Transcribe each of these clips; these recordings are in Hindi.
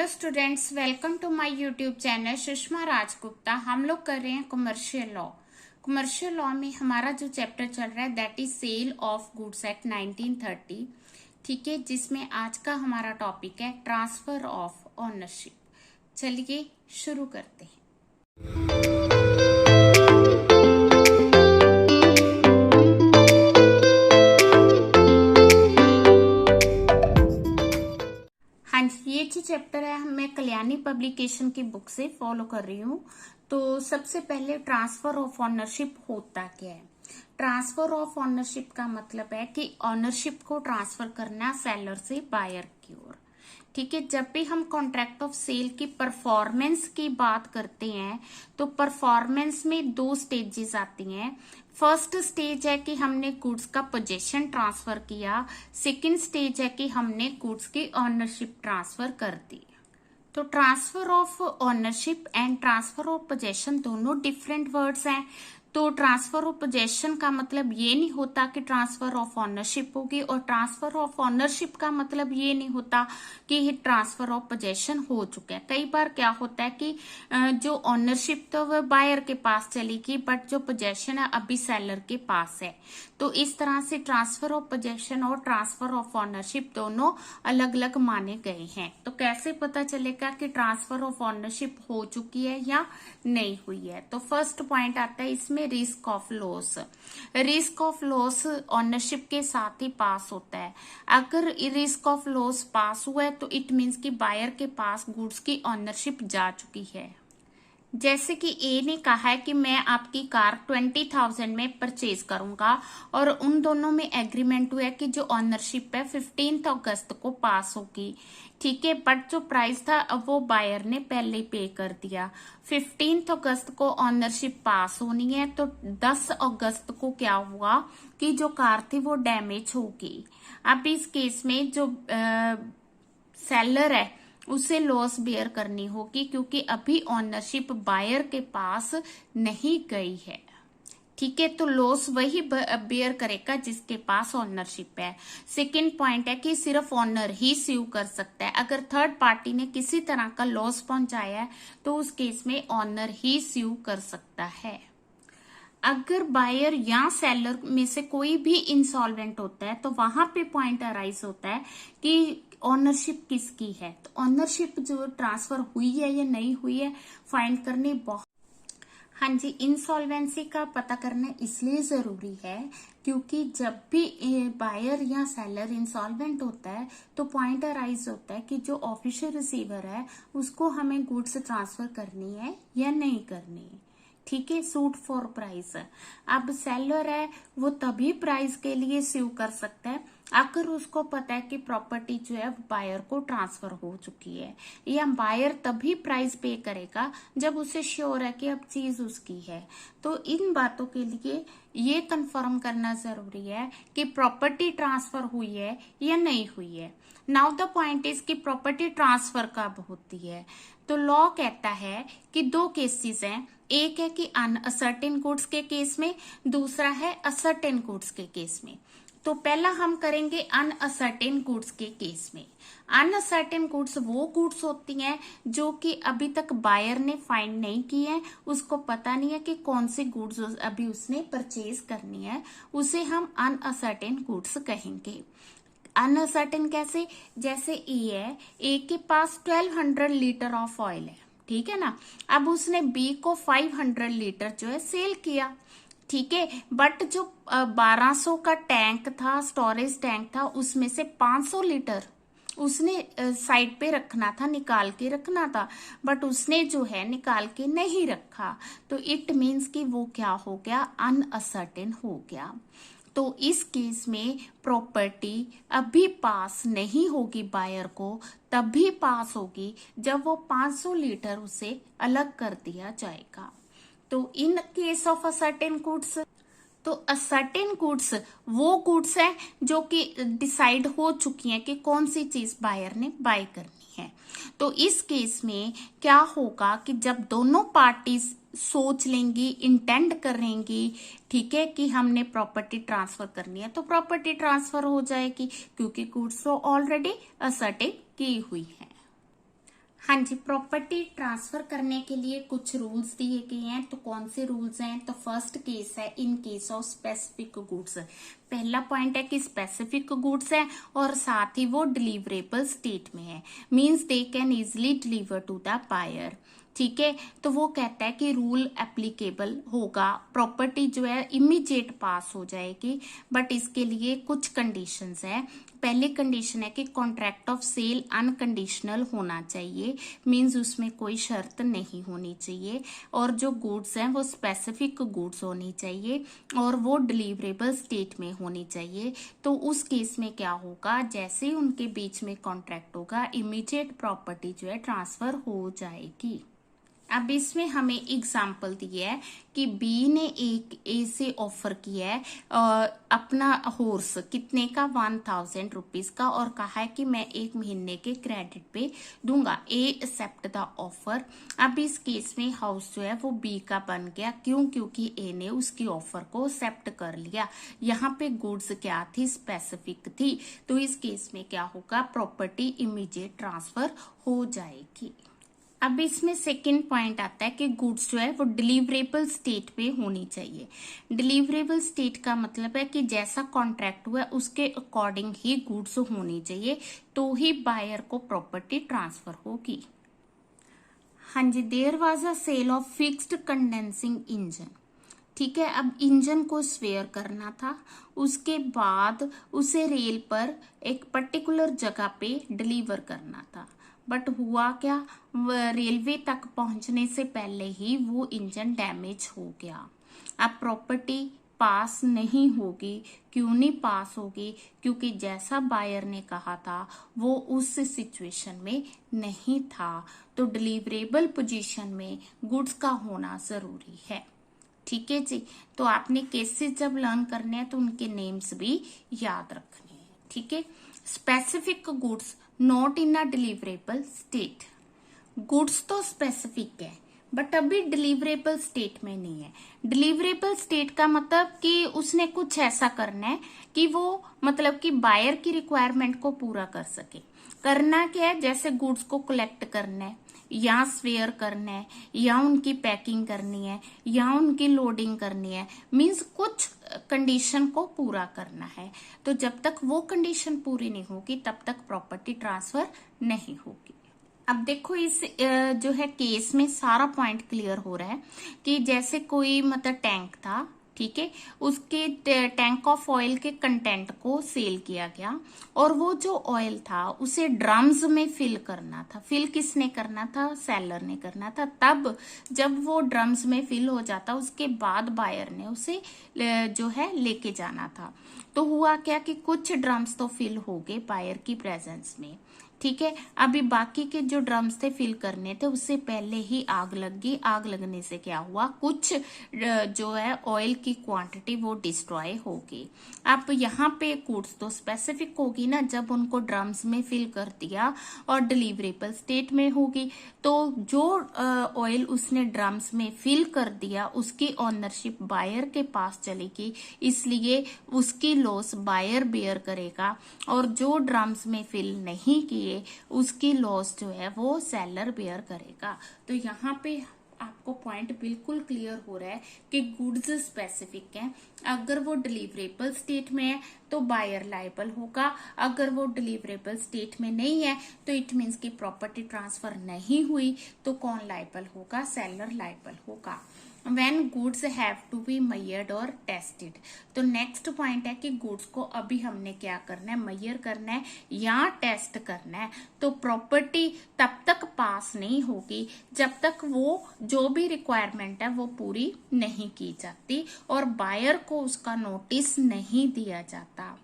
Hello students, welcome to my YouTube channel Sushma Rajgupta. हम लोग कर रहे हैं कमर्शियल लॉ। कमर्शियल लॉ में हमारा जो चैप्टर चल रहा है that is sale of goods act 1930। ठीक है, जिसमें आज का हमारा टॉपिक है ट्रांसफर ऑफ ओनरशिप। चलिए शुरू करते हैं। हाँ जी, ये जो चैप्टर है मैं कल्याणी पब्लिकेशन की बुक से फॉलो कर रही हूँ। तो सबसे पहले ट्रांसफर ऑफ ऑनरशिप होता क्या है। ट्रांसफर ऑफ ऑनरशिप का मतलब है कि ऑनरशिप को ट्रांसफर करना सेलर से बायर की ओर। ठीक है, जब भी हम कॉन्ट्रैक्ट ऑफ सेल की परफॉर्मेंस की बात करते हैं तो परफॉर्मेंस में दो स्टेजेस आती हैं। फर्स्ट स्टेज है कि हमने गुड्स का पोजेशन ट्रांसफर किया। सेकंड स्टेज है कि हमने गुड्स की ओनरशिप ट्रांसफर कर दी। तो transfer of ownership and transfer of possession दोनों डिफरेंट वर्ड्स हैं। तो ट्रांसफर ऑफ पोजेशन का मतलब ये नहीं होता कि ट्रांसफर ऑफ ऑनरशिप होगी, और ट्रांसफर ऑफ ऑनरशिप का मतलब ये नहीं होता कि ट्रांसफर ऑफ पोजेशन हो चुका है। कई बार क्या होता है कि जो ऑनरशिप तो वह बायर के पास चली गई, बट जो पोजेशन है अभी सेलर के पास है। तो इस तरह से ट्रांसफर ऑफ पोजेशन और ट्रांसफर ऑफ ऑनरशिप दोनों अलग अलग माने गए हैं। तो कैसे पता चलेगा कि ट्रांसफर ऑफ ऑनरशिप हो चुकी है या नहीं हुई है। तो फर्स्ट पॉइंट आता है इसमें risk of loss. Risk of loss ownership के साथ ही पास होता है। अगर रिस्क ऑफ लॉस पास हुआ है तो इट मीन्स कि बायर के पास गुड्स की ऑनरशिप जा चुकी है। जैसे कि ए ने कहा है कि मैं आपकी कार 20,000 में परचेज करूंगा, और उन दोनों में एग्रीमेंट हुआ है कि जो ऑनरशिप है 15 अगस्त को पास होगी। ठीक है, बट जो प्राइस था अब वो बायर ने पहले पे कर दिया। 15 अगस्त को ऑनरशिप पास होनी है, तो 10 अगस्त को क्या हुआ कि जो कार थी वो डैमेज होगी। अब इस केस में जो सेलर है उसे लॉस बेयर करनी होगी, क्योंकि अभी ऑनरशिप बायर के पास नहीं गई है। ठीक है, तो लॉस वही बेयर करेगा जिसके पास ऑनरशिप है। सेकंड पॉइंट है कि सिर्फ ऑनर ही स्यू कर सकता है। अगर थर्ड पार्टी ने किसी तरह का लॉस पहुंचाया है तो उस केस में ऑनर ही स्यू कर सकता है। अगर बायर या सेलर में से कोई भी इंसॉल्वेंट होता है तो वहां पे पॉइंट अराइज होता है कि ऑनरशिप किसकी है। तो ऑनरशिप जो ट्रांसफर हुई है या नहीं हुई है फाइंड करने बहुत। हाँ जी, इंसॉल्वेंसी का पता करना इसलिए जरूरी है क्योंकि जब भी बायर या सेलर इंसॉल्वेंट होता है तो पॉइंट अराइज होता है कि जो ऑफिशियल रिसीवर है उसको हमें गुड्स ट्रांसफर करनी है या नहीं करनी है। ठीक है, सूट फॉर प्राइस। अब सेलर है वो तभी प्राइस के लिए स्यू कर सकता है अगर उसको पता है कि प्रॉपर्टी जो है बायर को ट्रांसफर हो चुकी है, या बायर तभी प्राइस पे करेगा जब उसे श्योर है कि अब चीज उसकी है। तो इन बातों के लिए ये कंफर्म करना जरूरी है कि प्रॉपर्टी ट्रांसफर हुई है या नहीं हुई है। नाउ द पॉइंट इज कि प्रॉपर्टी ट्रांसफर कब होती है। तो लॉ कहता है कि दो केसेस हैं। एक है कि अनअसर्टेन गुड्स के केस में, दूसरा है असर्टेन गुड्स के केस में। तो पहला हम करेंगे अनअसर्टेन गुड्स के केस में। अनअसर्टेन गुड्स वो गुड्स होती हैं जो कि अभी तक बायर ने फाइंड नहीं की है, उसको पता नहीं है कि कौन सी गुड्स अभी उसने परचेज करनी है, उसे हम अनअसर्टेन गुड्स कहेंगे। अनअसर्टेन कैसे, जैसे ए है, ए के पास 1200 लीटर ऑफ ऑयल है। ठीक है ना, अब उसने बी को 500 लीटर जो है सेल किया। ठीक है, बट जो 1200 का टैंक था, स्टोरेज टैंक था, उसमें से 500 लीटर उसने साइड पे रखना था, निकाल के रखना था, बट उसने जो है निकाल के नहीं रखा। तो इट मीन्स कि वो क्या हो गया, अनअसर्टेन हो गया। तो इस केस में प्रॉपर्टी अभी पास नहीं होगी बायर को, तभी पास होगी जब वो 500 लीटर उसे अलग कर दिया जाएगा। तो in case of ascertain goods, तो असर्टेन गुड्स वो गुड्स हैं जो कि डिसाइड हो चुकी हैं कि कौन सी चीज बायर ने बाय करनी है। तो इस केस में क्या होगा कि जब दोनों पार्टीज सोच लेंगी, इंटेंड करेंगी, ठीक है, कि हमने प्रॉपर्टी ट्रांसफर करनी है, तो प्रॉपर्टी ट्रांसफर हो जाएगी क्योंकि गुड्स तो ऑलरेडी असर्टेन की हुई है। हाँ जी, प्रॉपर्टी ट्रांसफर करने के लिए कुछ रूल्स दिए गए हैं। तो कौन से रूल्स हैं? तो फर्स्ट केस है in case of specific goods. पहला पॉइंट है कि स्पेसिफिक गुड्स है और साथ ही वो डिलीवरेबल स्टेट में है, means they can easily deliver to the buyer. ठीक है, तो वो कहता है कि रूल एप्लीकेबल होगा, प्रॉपर्टी जो है इमीडिएट पास हो जाएगी, बट इसके लिए कुछ कंडीशंस है। पहली कंडीशन है कि कॉन्ट्रैक्ट ऑफ सेल अनकंडीशनल होना चाहिए, मींस उसमें कोई शर्त नहीं होनी चाहिए, और जो गुड्स हैं वो स्पेसिफिक गुड्स होनी चाहिए और वो डिलीवरेबल स्टेट में होनी चाहिए। तो उस केस में क्या होगा, जैसे ही उनके बीच में कॉन्ट्रैक्ट होगा, इमीडिएट प्रॉपर्टी जो है ट्रांसफर हो जाएगी। अब इसमें हमें एग्जाम्पल दिया है कि बी ने एक ए से ऑफर किया है अपना हॉर्स, कितने का, 1000 रुपीज का, और कहा है कि मैं 1 महीने के क्रेडिट पे दूंगा। ए एक्सेप्ट द ऑफर। अब इस केस में हाउस जो है वो बी का बन गया, क्यों? क्योंकि ए ने उसकी ऑफर को एक्सेप्ट कर लिया। यहाँ पे गुड्स क्या थी? स्पेसिफिक थी। तो इस केस में क्या होगा, प्रॉपर्टी इमीडिएट ट्रांसफर हो जाएगी। अब इसमें सेकंड पॉइंट आता है कि गुड्स जो है वो डिलीवरेबल स्टेट पे होनी चाहिए। डिलीवरेबल स्टेट का मतलब है कि जैसा कॉन्ट्रैक्ट हुआ है उसके अकॉर्डिंग ही गुड्स होनी चाहिए, तो ही बायर को प्रॉपर्टी ट्रांसफर होगी। हाँ जी, there was a sale of fixed condensing engine. ठीक है, अब इंजन को स्वेयर करना था, उसके बाद उसे रेल पर एक पर्टिकुलर जगह पे डिलीवर करना था, बट हुआ क्या, रेलवे तक पहुंचने से पहले ही वो इंजन डैमेज हो गया। अब प्रॉपर्टी पास नहीं होगी। क्यों नहीं पास होगी? क्योंकि जैसा बायर ने कहा था वो उस सिचुएशन में नहीं था। तो डिलीवरेबल पोजीशन में गुड्स का होना जरूरी है। ठीक है जी, तो आपने केसेस जब लर्न करने हैं तो उनके नेम्स भी याद रखने हैं। ठीक है, specific goods not in a deliverable state. Goods तो स्पेसिफिक है बट अभी डिलीवरेबल स्टेट में नहीं है। डिलीवरेबल स्टेट का मतलब कि उसने कुछ ऐसा करना है कि वो मतलब कि बायर की रिक्वायरमेंट को पूरा कर सके। करना क्या है, जैसे गुड्स को कलेक्ट करना है या स्वेयर करना है या उनकी पैकिंग करनी है या उनकी लोडिंग करनी है, मींस कुछ कंडीशन को पूरा करना है। तो जब तक वो कंडीशन पूरी नहीं होगी तब तक प्रॉपर्टी ट्रांसफर नहीं होगी। अब देखो इस जो है केस में सारा पॉइंट क्लियर हो रहा है कि जैसे कोई मतलब टैंक था, ठीक है, उसके टैंक ऑफ ऑयल के कंटेंट को सेल किया गया और वो जो ऑयल था उसे ड्रम्स में फिल करना था। फिल किसने करना था? सेलर ने करना था। तब जब वो ड्रम्स में फिल हो जाता उसके बाद बायर ने उसे जो है लेके जाना था। तो हुआ क्या कि कुछ ड्रम्स तो फिल हो गए बायर की प्रेजेंस में, ठीक है। अभी बाकी के जो ड्रम्स थे फिल करने थे उससे पहले ही आग लग गई। आग लगने से क्या हुआ, कुछ जो है ऑयल की क्वांटिटी वो डिस्ट्रॉय हो गई। अब यहाँ पे गुड्स तो स्पेसिफिक होगी ना, जब उनको ड्रम्स में फिल कर दिया और डिलीवरेबल स्टेट में होगी, तो जो ऑयल उसने ड्रम्स में फिल कर दिया उसकी ऑनरशिप बायर के पास चलेगी, इसलिए उसकी लॉस बायर बेयर करेगा, और जो ड्रम्स में फिल नहीं किए उसकी लॉस जो है वो सेलर बेयर करेगा। तो यहाँ पे आपको पॉइंट बिल्कुल क्लियर हो रहा है कि गुड्स स्पेसिफिक है। अगर वो डिलीवरेबल स्टेट में है तो बायर लायबल होगा, अगर वो डिलीवरेबल स्टेट में नहीं है तो इट मीन्स कि प्रॉपर्टी ट्रांसफर नहीं हुई, तो कौन लायबल होगा? सेलर लायबल होगा। When goods have to be measured और tested, तो नेक्स्ट पॉइंट है कि गुड्स को अभी हमने क्या करना है, मेजर करना है या टेस्ट करना है। तो प्रॉपर्टी तब तक पास नहीं होगी जब तक वो जो भी रिक्वायरमेंट है वो पूरी नहीं की जाती और बायर को उसका नोटिस नहीं दिया जाता।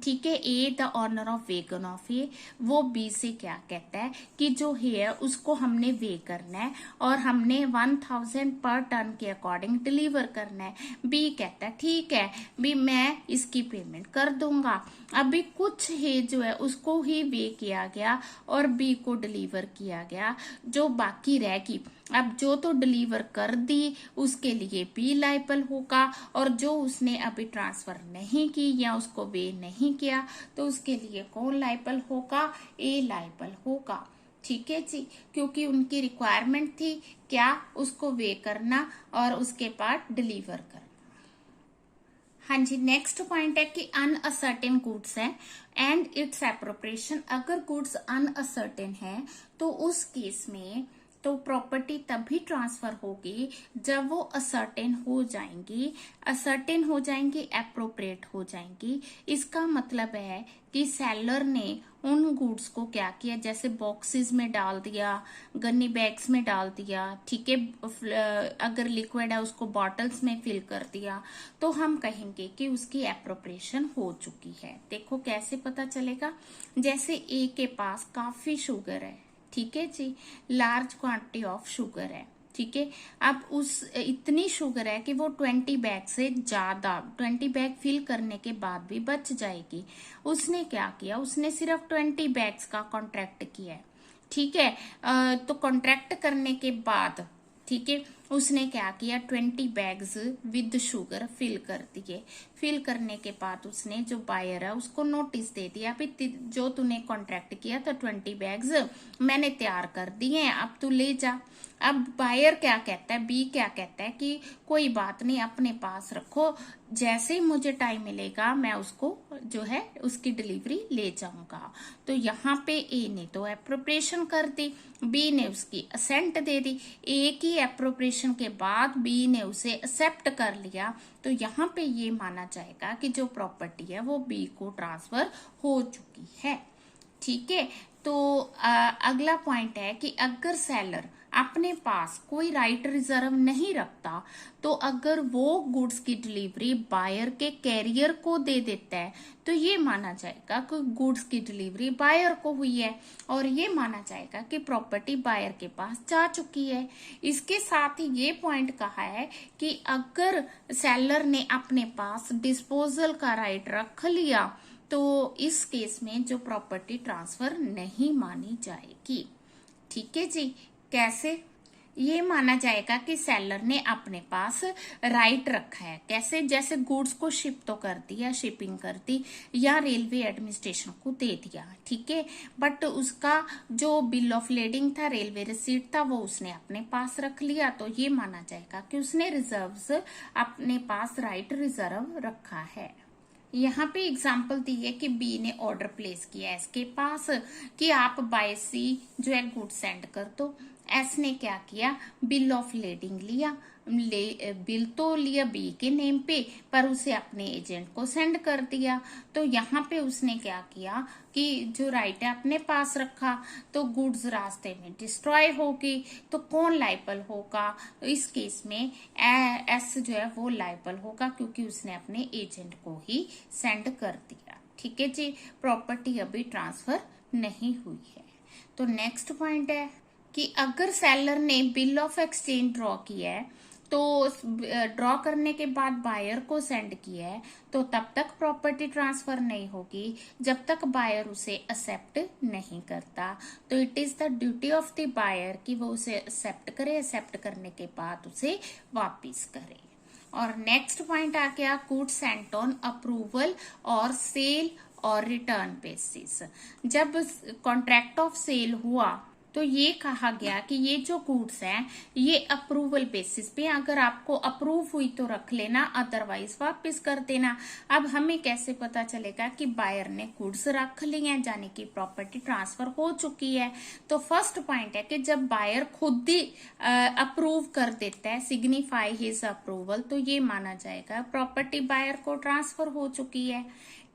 ठीक है, A the owner of wagon of A, वो बी से क्या कहता है कि जो है उसको हमने वे करना है और हमने 1000 पर टन के अकॉर्डिंग डिलीवर करना है। बी कहता है ठीक है भी मैं इसकी पेमेंट कर दूंगा। अभी कुछ है जो है उसको ही वे किया गया और बी को डिलीवर किया गया, जो बाकी रहेगी अब जो तो डिलीवर कर दी उसके लिए बी लायबल होगा, और जो उसने अभी ट्रांसफर नहीं की या उसको वे नहीं किया तो उसके लिए कौन लायबल होगा? ए लायबल होगा। ठीक है जी, क्योंकि उनकी रिक्वायरमेंट थी क्या, उसको वे करना और उसके बाद डिलीवर करना। हाँ जी, नेक्स्ट पॉइंट है कि अनअसर्टेन गुड्स है एंड इट्स एप्रोप्रिएशन। अगर गुड्स अनअसर्टेन है तो उस केस में तो प्रॉपर्टी तभी ट्रांसफर होगी जब वो असर्टेन हो जाएंगी, असर्टेन हो जाएंगी, एप्रोप्रिएट हो जाएंगी। इसका मतलब है कि सेलर ने उन गुड्स को क्या किया, जैसे बॉक्सेस में डाल दिया, गन्नी बैग्स में डाल दिया, ठीक है, अगर लिक्विड है उसको बॉटल्स में फिल कर दिया, तो हम कहेंगे कि उसकी एप्रोप्रिएशन हो चुकी है। देखो कैसे पता चलेगा, जैसे ए के पास काफी शुगर है, ठीक है जी, लार्ज क्वांटिटी ऑफ शुगर है, ठीक है। अब उस इतनी शुगर है कि वो 20 बैग से ज्यादा, 20 बैग फिल करने के बाद भी बच जाएगी। उसने क्या किया, उसने सिर्फ 20 बैग्स का कॉन्ट्रैक्ट किया है, ठीक है। तो कॉन्ट्रैक्ट करने के बाद, ठीक है, उसने क्या किया, 20 बैग्स विद शुगर फिल कर दिए। फिल करने के बाद उसने जो बायर है उसको नोटिस दे दिया, अभी जो तूने कॉन्ट्रैक्ट किया था 20 बैग्स मैंने तैयार कर दिए हैं, अब तू ले जा। अब बायर क्या कहता है, बी क्या कहता है कि कोई बात नहीं, अपने पास रखो, जैसे ही मुझे टाइम मिलेगा मैं उसको जो है उसकी डिलीवरी ले जाऊंगा। तो यहाँ पे ए ने तो एप्रोप्रिएशन कर दी, बी ने उसकी असेंट दे दी। ए की एप्रोप्रिएशन के बाद बी ने उसे एक्सेप्ट कर लिया, तो यहाँ पे ये माना जाएगा कि जो प्रॉपर्टी है वो बी को ट्रांसफर हो चुकी है, ठीक है। तो अगला पॉइंट है कि अगर सेलर अपने पास कोई राइट रिजर्व नहीं रखता, तो अगर वो गुड्स की डिलीवरी बायर के कैरियर को दे देता है, तो ये माना जाएगा कि गुड्स की डिलीवरी बायर को हुई है और ये माना जाएगा कि प्रॉपर्टी बायर के पास जा चुकी है। इसके साथ ही ये पॉइंट कहा है कि अगर सेलर ने अपने पास डिस्पोजल का राइट रख लिया, तो इस केस में जो प्रॉपर्टी ट्रांसफर नहीं मानी जाएगी, ठीक है जी। कैसे, ये माना जाएगा कि सेलर ने अपने पास राइट रखा है, कैसे, जैसे गुड्स को शिप तो कर दिया, शिपिंग कर दी या रेलवे एडमिनिस्ट्रेशन को दे दिया, ठीक है, बट उसका जो बिल ऑफ लेडिंग था, रेलवे रिसीट था, वो उसने अपने पास रख लिया। तो ये माना जाएगा कि उसने रिजर्व्स अपने पास राइट रिजर्व रखा है। यहाँ पे एग्जाम्पल दी है कि बी ने ऑर्डर प्लेस किया है इसके पास कि आप बाय सी जो है गुड सेंड कर दो। एस ने क्या किया, बिल ऑफ लेडिंग लिया, बिल तो लिया बी के नेम पे, पर उसे अपने एजेंट को सेंड कर दिया। तो यहाँ पे उसने क्या किया कि जो राइट है अपने पास रखा, तो गुड्स रास्ते में डिस्ट्रॉय होगी, तो कौन लाइबल होगा, इस केस में एस जो है वो लाइबल होगा, क्योंकि उसने अपने एजेंट को ही सेंड कर दिया, ठीक है जी। प्रॉपर्टी अभी ट्रांसफर नहीं हुई है। तो नेक्स्ट पॉइंट है कि अगर सेलर ने बिल ऑफ एक्सचेंज ड्रॉ किया है, तो ड्रॉ करने के बाद बायर को सेंड किया है, तो तब तक प्रॉपर्टी ट्रांसफर नहीं होगी जब तक बायर उसे एक्सेप्ट नहीं करता। तो it is the duty of the buyer कि वो उसे एक्सेप्ट करे, एक्सेप्ट करने के बाद उसे वापिस करे। और नेक्स्ट पॉइंट आ गया गुड्स सेंट ऑन अप्रूवल और सेल और रिटर्न बेसिस। जब कॉन्ट्रैक्ट ऑफ सेल हुआ तो ये कहा गया कि ये जो गुड्स हैं ये अप्रूवल बेसिस पे, अगर आपको अप्रूव हुई तो रख लेना, अदरवाइज वापस कर देना। अब हमें कैसे पता चलेगा कि बायर ने गुड्स रख ली हैं, यानी कि प्रॉपर्टी ट्रांसफर हो चुकी है। तो फर्स्ट पॉइंट है कि जब बायर खुद ही अप्रूव कर देता है, सिग्निफाई हिज अप्रूवल, तो ये माना जाएगा प्रॉपर्टी बायर को ट्रांसफर हो चुकी है,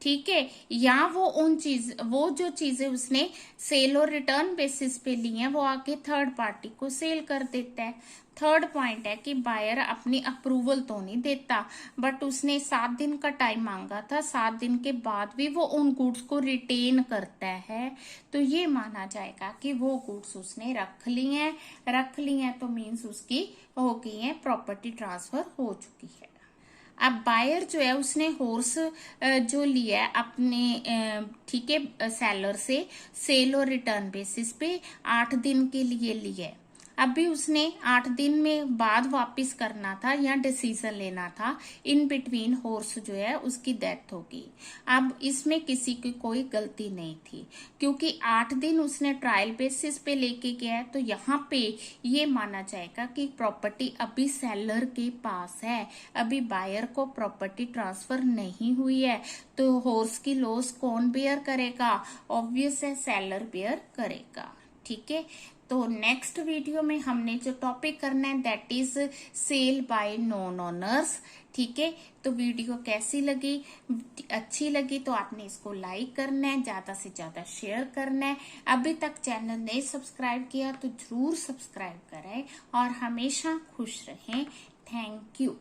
ठीक है। या वो जो चीजें उसने सेल और रिटर्न बेसिस पे ली हैं वो आके थर्ड पार्टी को सेल कर देता है। थर्ड पॉइंट है कि बायर अपनी अप्रूवल तो नहीं देता, बट उसने 7 दिन का टाइम मांगा था, 7 दिन के बाद भी वो उन गुड्स को रिटेन करता है, तो ये माना जाएगा कि वो गुड्स उसने रख ली हैं, तो मीन्स उसकी हो गई है, प्रॉपर्टी ट्रांसफर हो चुकी है। अब बायर जो है उसने हॉर्स जो लिया है अपने, ठीक है, सेलर से सेल और रिटर्न बेसिस पे 8 दिन के लिए लिया है। अभी उसने 8 दिन में बाद वापस करना था या डिसीजन लेना था, इन बिटवीन हॉर्स जो है उसकी डेथ होगी। अब इसमें किसी की कोई गलती नहीं थी, क्योंकि 8 दिन उसने ट्रायल बेसिस पे लेके गया है, तो यहाँ पे ये माना जाएगा कि प्रॉपर्टी अभी सेलर के पास है, अभी बायर को प्रॉपर्टी ट्रांसफर नहीं हुई है। तो हॉर्स की लॉस कौन बेयर करेगा? ऑब्वियस है, सेलर बेयर करेगा। ठीक है, तो नेक्स्ट वीडियो में हमने जो टॉपिक करना है that is sale by non owners. ठीक है, तो वीडियो कैसी लगी? अच्छी लगी तो आपने इसको लाइक करना है, ज्यादा से ज्यादा शेयर करना है। अभी तक चैनल नहीं सब्सक्राइब किया तो जरूर सब्सक्राइब करें और हमेशा खुश रहें। Thank you.